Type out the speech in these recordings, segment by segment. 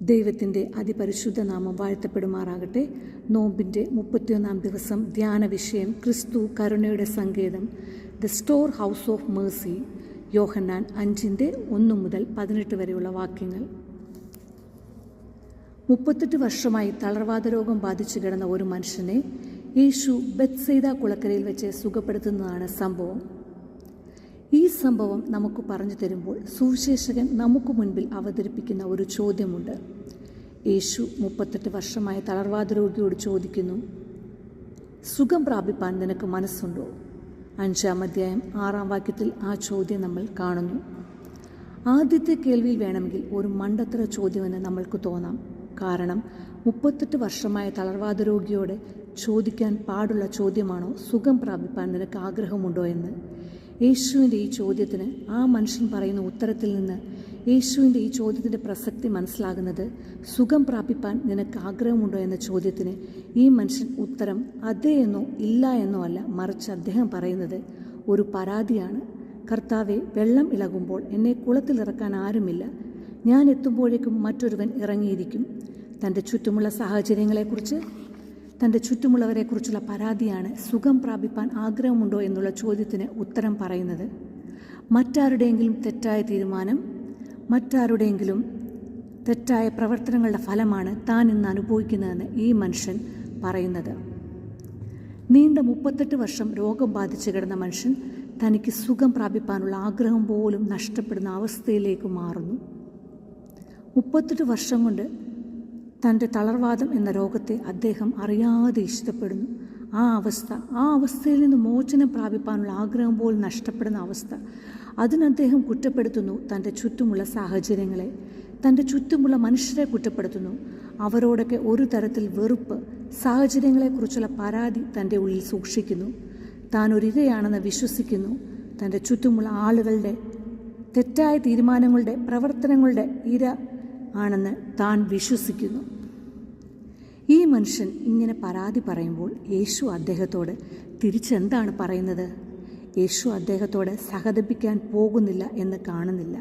ദൈവത്തിൻ്റെ അതിപരിശുദ്ധ നാമം വാഴ്ത്തപ്പെടുമാറാകട്ടെ. നോമ്പിൻ്റെ 31 ദിവസം ധ്യാന വിഷയം ക്രിസ്തു കരുണയുടെ സങ്കേതം, the storehouse of mercy. യോഹന്നാൻ 5:1-18 വരെയുള്ള വാക്യങ്ങൾ. 38 വർഷമായി തളർവാദ രോഗം ബാധിച്ചു കിടന്ന ഒരു മനുഷ്യനെ യേശു ബെത്സൈദ കുളക്കരയിൽ വെച്ച് സുഖപ്പെടുത്തുന്നതാണ് സംഭവം. ഈ സംഭവം നമുക്ക് പറഞ്ഞു തരുമ്പോൾ സുവിശേഷകൻ നമുക്ക് മുൻപിൽ അവതരിപ്പിക്കുന്ന ഒരു ചോദ്യമുണ്ട്. യേശു 38 വർഷമായ തളർവാദ രോഗിയോട് ചോദിക്കുന്നു, സുഖം പ്രാപിപ്പാൻ നിനക്ക് മനസ്സുണ്ടോ? 5-ാം അധ്യായം 6-ാം വാക്യത്തിൽ ആ ചോദ്യം നമ്മൾ കാണുന്നു. ആദ്യത്തെ കേൾവിയിൽ വേണമെങ്കിൽ ഒരു മണ്ടത്തര ചോദ്യമെന്ന് നമ്മൾക്ക് തോന്നാം. കാരണം 38 വർഷമായ തളർവാദ രോഗിയോട് ചോദിക്കാൻ പാടുള്ള ചോദ്യമാണോ സുഖം പ്രാപിപ്പാൻ നിനക്ക് ആഗ്രഹമുണ്ടോ എന്ന്. യേശുവിൻ്റെ ഈ ചോദ്യത്തിന് ആ മനുഷ്യൻ പറയുന്ന ഉത്തരത്തിൽ നിന്ന് യേശുവിൻ്റെ ഈ ചോദ്യത്തിൻ്റെ പ്രസക്തി മനസ്സിലാകുന്നത്, സുഖം പ്രാപിപ്പാൻ നിനക്ക് ആഗ്രഹമുണ്ടോ എന്ന ചോദ്യത്തിന് ഈ മനുഷ്യൻ ഉത്തരം അതെ എന്നോ ഇല്ല എന്നോ അല്ല, മറിച്ച് അദ്ദേഹം പറയുന്നത് ഒരു പരാതിയാണ്. കർത്താവെ, വെള്ളം ഇളകുമ്പോൾ എന്നെ കുളത്തിലിറക്കാൻ ആരുമില്ല, ഞാൻ എത്തുമ്പോഴേക്കും മറ്റൊരുവൻ ഇറങ്ങിയിരിക്കും. തൻ്റെ ചുറ്റുമുള്ള സാഹചര്യങ്ങളെക്കുറിച്ച്, തൻ്റെ ചുറ്റുമുള്ളവരെക്കുറിച്ചുള്ള പരാതിയാണ് സുഖം പ്രാപിപ്പാൻ ആഗ്രഹമുണ്ടോ എന്നുള്ള ചോദ്യത്തിന് ഉത്തരം പറയുന്നത്. മറ്റാരുടെയെങ്കിലും തെറ്റായ തീരുമാനം, മറ്റാരുടെയെങ്കിലും തെറ്റായ പ്രവർത്തനങ്ങളുടെ ഫലമാണ് താൻ ഇന്ന് അനുഭവിക്കുന്നതെന്ന് ഈ മനുഷ്യൻ പറയുന്നത്. നീണ്ട 38 വർഷം രോഗം ബാധിച്ചു കിടന്ന മനുഷ്യൻ തനിക്ക് സുഖം പ്രാപിപ്പാനുള്ള ആഗ്രഹം പോലും നഷ്ടപ്പെടുന്ന അവസ്ഥയിലേക്ക് മാറുന്നു. 38 വർഷം കൊണ്ട് തൻ്റെ തളർവാദം എന്ന രോഗത്തെ അദ്ദേഹം അറിയാതെ ഇഷ്ടപ്പെടുന്നു. ആ അവസ്ഥയിൽ നിന്ന് മോചനം പ്രാപിപ്പാനുള്ള ആഗ്രഹം പോലും നഷ്ടപ്പെടുന്ന അവസ്ഥ. അതിനദ്ദേഹം കുറ്റപ്പെടുത്തുന്നു തൻ്റെ ചുറ്റുമുള്ള സാഹചര്യങ്ങളെ, തൻ്റെ ചുറ്റുമുള്ള മനുഷ്യരെ കുറ്റപ്പെടുത്തുന്നു. അവരോടൊക്കെ ഒരു തരത്തിൽ വെറുപ്പ്, സാഹചര്യങ്ങളെക്കുറിച്ചുള്ള പരാതി തൻ്റെ ഉള്ളിൽ സൂക്ഷിക്കുന്നു. താൻ ഒരിരയാണെന്ന് വിശ്വസിക്കുന്നു. തൻ്റെ ചുറ്റുമുള്ള ആളുകളുടെ തെറ്റായ തീരുമാനങ്ങളുടെ, പ്രവർത്തനങ്ങളുടെ ഇര ആണെന്ന് താൻ വിശ്വസിക്കുന്നു. ഈ മനുഷ്യൻ ഇങ്ങനെ പരാതി പറയുമ്പോൾ യേശു അദ്ദേഹത്തോട് തിരിച്ചെന്താണ് പറയുന്നത്? യേശു അദ്ദേഹത്തോട് സഹതപിക്കാൻ പോകുന്നില്ല എന്ന് കാണുന്നില്ല.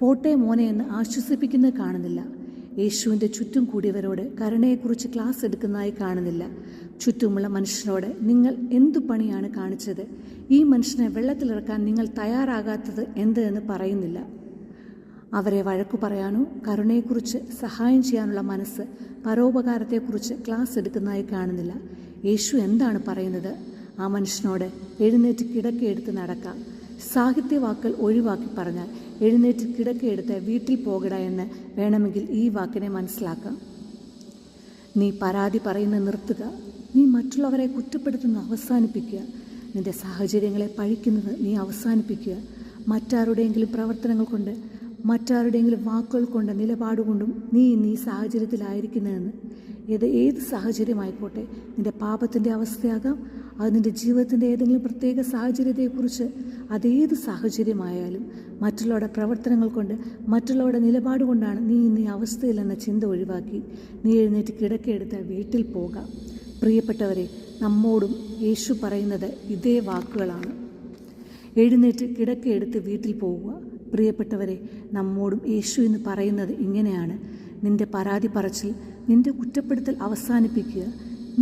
പോട്ടെ മോനെ എന്ന് ആശ്വസിപ്പിക്കുന്നത് കാണുന്നില്ല. യേശുവിൻ്റെ ചുറ്റും കൂടിയവരോട് കരുണയെക്കുറിച്ച് ക്ലാസ് എടുക്കുന്നതായി കാണുന്നില്ല. ചുറ്റുമുള്ള മനുഷ്യരോട് നിങ്ങൾ എന്തു പണിയാണ് കാണിച്ചത്, ഈ മനുഷ്യനെ വെള്ളത്തിലിറക്കാൻ നിങ്ങൾ തയ്യാറാകാത്തത് എന്ത് എന്ന് പറയുന്നില്ല. അവരെ വഴക്കു പറയാനോ കരുണയെക്കുറിച്ച് സഹായം ചെയ്യാനുള്ള മനസ്സ്, പരോപകാരത്തെക്കുറിച്ച് ക്ലാസ് എടുക്കുന്നതായി കാണുന്നില്ല. യേശു എന്താണ് പറയുന്നത്? ആ മനുഷ്യനോട് എഴുന്നേറ്റ് കിടക്കയെടുത്ത് നടക്കാം. സാഹിത്യവാക്കുകൾ ഒഴിവാക്കി പറഞ്ഞാൽ എഴുന്നേറ്റ് കിടക്കയെടുത്ത് വീട്ടിൽ പോകട എന്ന് വേണമെങ്കിൽ ഈ വാക്കിനെ മനസ്സിലാക്കാം. നീ പരാതി പറയുന്നത് നിർത്തുക. നീ മറ്റുള്ളവരെ കുറ്റപ്പെടുത്തുന്നത് അവസാനിപ്പിക്കുക. നിന്റെ സാഹചര്യങ്ങളെ പഴിക്കുന്നത് നീ അവസാനിപ്പിക്കുക. മറ്റാരുടെയെങ്കിലും പ്രവർത്തനങ്ങൾ കൊണ്ട്, മറ്റാരുടെയെങ്കിലും വാക്കുകൾ കൊണ്ട്, നിലപാടുകൊണ്ടും നീ ഇന്ന് ഈ സാഹചര്യത്തിലായിരിക്കുന്നതെന്ന്. ഏത് സാഹചര്യമായിക്കോട്ടെ, നിൻ്റെ പാപത്തിൻ്റെ അവസ്ഥയാകാം, അത് നിൻ്റെ ജീവിതത്തിൻ്റെ ഏതെങ്കിലും പ്രത്യേക സാഹചര്യത്തെക്കുറിച്ച്, അതേത് സാഹചര്യമായാലും മറ്റുള്ളവരുടെ പ്രവർത്തനങ്ങൾ കൊണ്ട്, മറ്റുള്ളവരുടെ നിലപാട് കൊണ്ടാണ് നീ ഇന്ന് ഈ അവസ്ഥയിലെന്ന ചിന്ത ഒഴിവാക്കി നീ എഴുന്നേറ്റ് കിടക്കയെടുത്ത് വീട്ടിൽ പോകാം. പ്രിയപ്പെട്ടവരെ, നമ്മോടും യേശു പറയുന്നത് ഇതേ വാക്കുകളാണ്. എഴുന്നേറ്റ് കിടക്കയെടുത്ത് വീട്ടിൽ പോവുക. പ്രിയപ്പെട്ടവരെ, നമ്മോടും യേശു എന്ന് പറയുന്നത് ഇങ്ങനെയാണ്. നിൻ്റെ പരാതി പറച്ചിൽ, നിൻ്റെ കുറ്റപ്പെടുത്തൽ അവസാനിപ്പിക്കുക.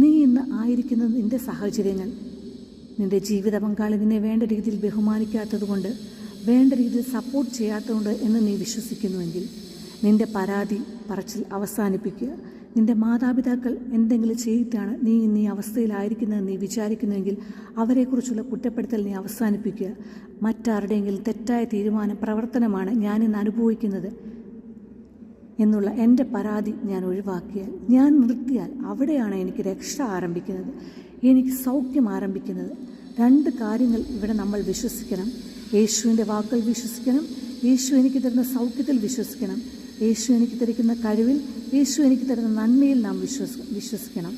നീ ഇന്ന് ആയിരിക്കുന്ന നിൻ്റെ സാഹചര്യങ്ങൾ, നിൻ്റെ ജീവിത പങ്കാളി നിന്നെ വേണ്ട രീതിയിൽ ബഹുമാനിക്കാത്തതുകൊണ്ട്, വേണ്ട രീതിയിൽ സപ്പോർട്ട് ചെയ്യാത്തതുകൊണ്ട് എന്ന് നീ വിശ്വസിക്കുന്നുവെങ്കിൽ നിൻ്റെ പരാതി പറച്ചിൽ അവസാനിപ്പിക്കുക. നിൻ്റെ മാതാപിതാക്കൾ എന്തെങ്കിലും ചെയ്തിട്ടാണ് നീ ഇന്ന് ഈ അവസ്ഥയിലായിരിക്കുന്നതെന്ന് നീ വിചാരിക്കുന്നുവെങ്കിൽ അവരെക്കുറിച്ചുള്ള കുറ്റപ്പെടുത്തൽ നീ അവസാനിപ്പിക്കുക. മറ്റാരുടെയെങ്കിലും തെറ്റായ തീരുമാനം, പ്രവർത്തനമാണ് ഞാനിന്ന് അനുഭവിക്കുന്നത് എന്നുള്ള എൻ്റെ പരാതി ഞാൻ ഒഴിവാക്കിയാൽ, ഞാൻ നിർത്തിയാൽ അവിടെയാണ് എനിക്ക് രക്ഷ ആരംഭിക്കുന്നത്, എനിക്ക് സൗഖ്യം ആരംഭിക്കുന്നത്. 2 കാര്യങ്ങൾ ഇവിടെ നമ്മൾ വിശ്വസിക്കണം. യേശുവിൻ്റെ വാക്കുകൾ വിശ്വസിക്കണം. യേശു എനിക്ക് തരുന്ന സൗഖ്യത്തിൽ വിശ്വസിക്കണം. യേശു എനിക്ക് തരുന്ന കഴിവിൽ, യേശു എനിക്ക് തരുന്ന നന്മയിൽ നാം വിശ്വസിക്കണം.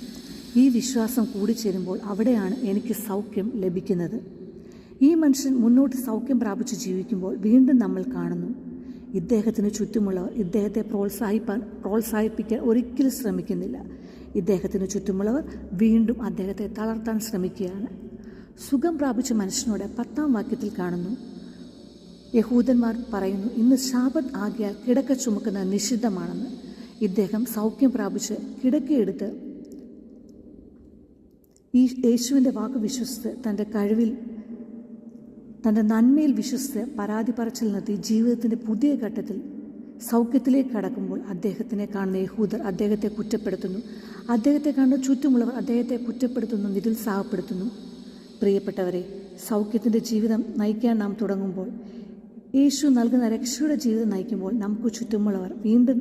ഈ വിശ്വാസം കൂടിച്ചേരുമ്പോൾ അവിടെയാണ് എനിക്ക് സൗഖ്യം ലഭിക്കുന്നത്. ഈ മനുഷ്യൻ മുന്നോട്ട് സൗഖ്യം പ്രാപിച്ച് ജീവിക്കുമ്പോൾ വീണ്ടും നമ്മൾ കാണുന്നു, ഇദ്ദേഹത്തിന് ചുറ്റുമുള്ളവർ ഇദ്ദേഹത്തെ പ്രോത്സാഹിപ്പിക്കാൻ ഒരിക്കലും ശ്രമിക്കുന്നില്ല. ഇദ്ദേഹത്തിന് ചുറ്റുമുള്ളവർ വീണ്ടും അദ്ദേഹത്തെ തളർത്താൻ ശ്രമിക്കുകയാണ്. സുഖം പ്രാപിച്ച മനുഷ്യനോട് 10-ാം വാക്യത്തിൽ കാണുന്നു, യഹൂദന്മാർ പറയുന്നു, ഇന്ന് ശാബത്ത് ആകിയാൽ കിടക്ക ചുമക്കുന്നത് നിഷിദ്ധമാണെന്ന്. ഇദ്ദേഹം സൗഖ്യം പ്രാപിച്ച് കിടക്കയെടുത്ത് ഈ യേശുവിൻ്റെ വാക്ക് വിശ്വസിച്ച് തൻ്റെ കഴിവിൽ, തൻ്റെ നന്മയിൽ വിശ്വസിച്ച് പരാതി പറച്ചിൽ നിർത്തി ജീവിതത്തിൻ്റെ പുതിയ ഘട്ടത്തിൽ സൗഖ്യത്തിലേക്ക് കടക്കുമ്പോൾ അദ്ദേഹത്തിനെ കാണുന്ന യഹൂദർ അദ്ദേഹത്തെ കുറ്റപ്പെടുത്തുന്നു. അദ്ദേഹത്തെ കാണുന്ന ചുറ്റുമുള്ളവർ അദ്ദേഹത്തെ കുറ്റപ്പെടുത്തുന്നു, നിരുത്സാഹപ്പെടുത്തുന്നു. പ്രിയപ്പെട്ടവരെ, സൗഖ്യത്തിൻ്റെ ജീവിതം നയിക്കാൻ നാം തുടങ്ങുമ്പോൾ, യേശു നൽകുന്ന രക്ഷയുടെ ജീവിതം നയിക്കുമ്പോൾ നമുക്ക് ചുറ്റുമുള്ളവർ വീണ്ടും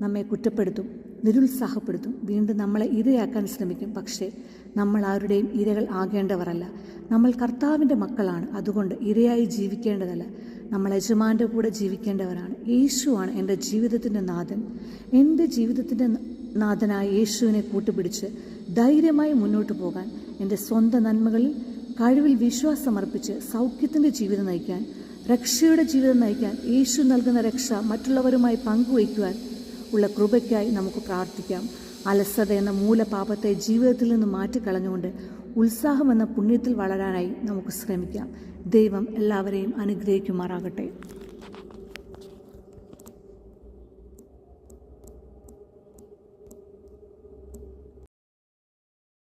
നമ്മെ കുറ്റപ്പെടുത്തും, നിരുത്സാഹപ്പെടുത്തും, വീണ്ടും നമ്മളെ ഇരയാക്കാൻ ശ്രമിക്കും. പക്ഷേ നമ്മൾ ആരുടെയും ഇരകൾ ആകേണ്ടവരല്ല. നമ്മൾ കർത്താവിൻ്റെ മക്കളാണ്. അതുകൊണ്ട് ഇരയായി ജീവിക്കേണ്ടതല്ല, നമ്മൾ യജമാൻ്റെ കൂടെ ജീവിക്കേണ്ടവരാണ്. യേശുവാണ് എൻ്റെ ജീവിതത്തിൻ്റെ നാഥൻ. എൻ്റെ ജീവിതത്തിൻ്റെ നാഥനായ യേശുവിനെ കൂട്ടുപിടിച്ച് ധൈര്യമായി മുന്നോട്ട് പോകാൻ, എൻ്റെ സ്വന്തം നന്മകളിൽ കഴിവിൽ വിശ്വാസമർപ്പിച്ച് സൗഖ്യത്തിൻ്റെ ജീവിതം നയിക്കാൻ, രക്ഷയുടെ ജീവിതം നയിക്കാൻ, യേശു നൽകുന്ന രക്ഷ മറ്റുള്ളവരുമായി പങ്കുവയ്ക്കുവാൻ ഉള്ള കൃപയ്ക്കായി നമുക്ക് പ്രാർത്ഥിക്കാം. അലസത എന്ന മൂലപാപത്തെ ജീവിതത്തിൽ നിന്ന് മാറ്റിക്കളഞ്ഞുകൊണ്ട് ഉത്സാഹം എന്ന പുണ്യത്തിൽ വളരാനായി നമുക്ക് ശ്രമിക്കാം. ദൈവം എല്ലാവരെയും അനുഗ്രഹിക്കുമാറാകട്ടെ.